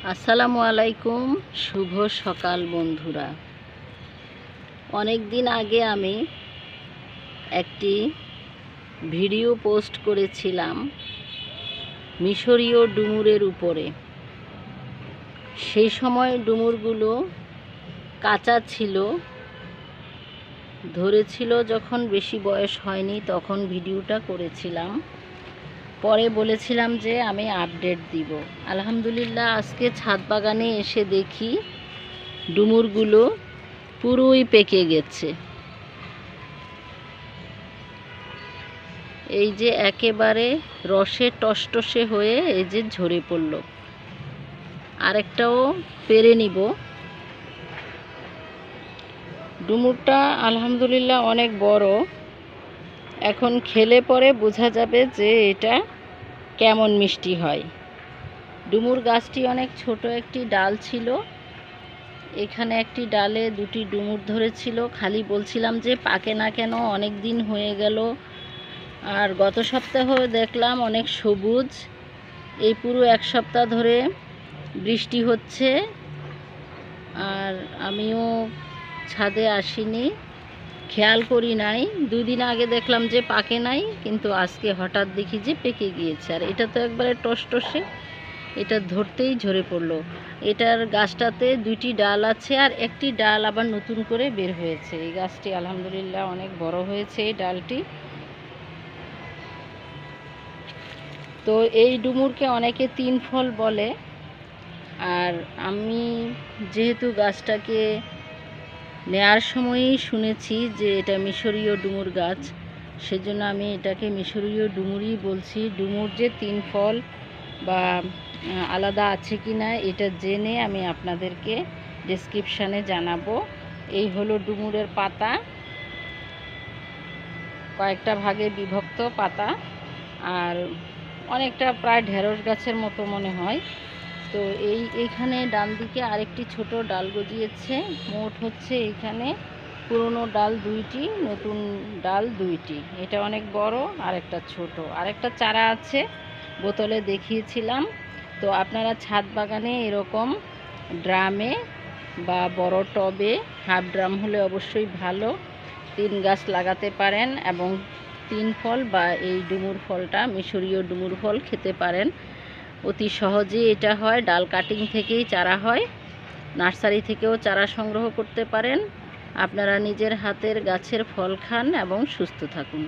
আসসালামু আলাইকুম। শুভ সকাল বন্ধুরা। অনেক দিন আগে আমি একটি ভিডিও পোস্ট করেছিলাম মিশরীয় ডুমুরের উপরে। সেই সময় ডুমুরগুলো কাঁচা ছিল, ধরেছিল যখন, বেশি বয়স হয়নি, তখন ভিডিওটা করেছিলাম। পরে বলেছিলাম যে আমি আপডেট দিব। আলহামদুলিল্লাহ, আজকে ছাদ বাগানে এসে দেখি ডুমুরগুলো পুরোই পেকে গেছে। এই যে একেবারে রসে টসটসে হয়ে এই যে ঝরে পড়ল। আরেকটাও পেরে নিব। ডুমুরটা আলহামদুলিল্লাহ অনেক বড়। এখন খেলে পরে বোঝা যাবে যে এটা কেমন মিষ্টি হয়। ডুমুর গাছটি অনেক ছোট একটি ডাল ছিল। এখানে একটি ডালে দুটি ডুমুর ধরেছিল। খালি বলছিলাম যে পাকে না কেন, অনেক দিন হয়ে গেল। আর গত সপ্তাহে দেখলাম অনেক সবুজ। এই পুরো এক সপ্তাহ ধরে বৃষ্টি হচ্ছে, আর আমিও ছাদে আসিনি, খেয়াল করি নাই। দুদিন আগে দেখলাম যে পাকে নাই, কিন্তু আজকে হঠাৎ দেখি যে পেকে গিয়েছে। আর এটা তো একবারে টসটসে, এটা ধরতেই ঝরে পড়লো। এটার গাছটাতে দুইটি ডাল আছে, আর একটি ডাল আবার নতুন করে বের হয়েছে। এই গাছটি আলহামদুলিল্লাহ অনেক বড় হয়েছে এই ডালটি। তো এই ডুমুরকে অনেকে তিন ফল বলে। আর আমি যেহেতু গাছটাকে নেয়ার সময়ই শুনেছি যে এটা মিশরীয় ডুমুর গাছ, সেজন্য আমি এটাকে মিশরীয় ডুমুরই বলছি। ডুমুর যে তিন ফল বা আলাদা আছে কি না এটা জেনে আমি আপনাদেরকে ডেসক্রিপশানে জানাবো। এই হলো ডুমুরের পাতা, কয়েকটা ভাগে বিভক্ত পাতা, আর অনেকটা প্রায় ঢেঁড়স গাছের মতো মনে হয়। তো এইখানে ডান দিকে আরেকটি ছোট ডাল গজিয়েছে। মোট হচ্ছে এইখানে পুরনো ডাল দুইটি, নতুন ডাল দুইটি। এটা অনেক বড়, আর একটা ছোট, আরেকটা চারা আছে, বোতলে দেখিয়েছিলাম। তো আপনারা ছাদ বাগানে এরকম ড্রামে বা বড় টবে, হাফ ড্রাম হলে অবশ্যই ভালো, 3 গাছ লাগাতে পারেন এবং 3 ফল বা এই ডুমুর ফলটা, মিশরীয় ডুমুর ফল খেতে পারেন। অতি সহজেই এটা হয়, ডাল কাটিং থেকেই চারা হয়। নার্সারি থেকেও চারা সংগ্রহ করতে পারেন। আপনারা নিজের হাতের গাছের ফল খান এবং সুস্থ থাকুন।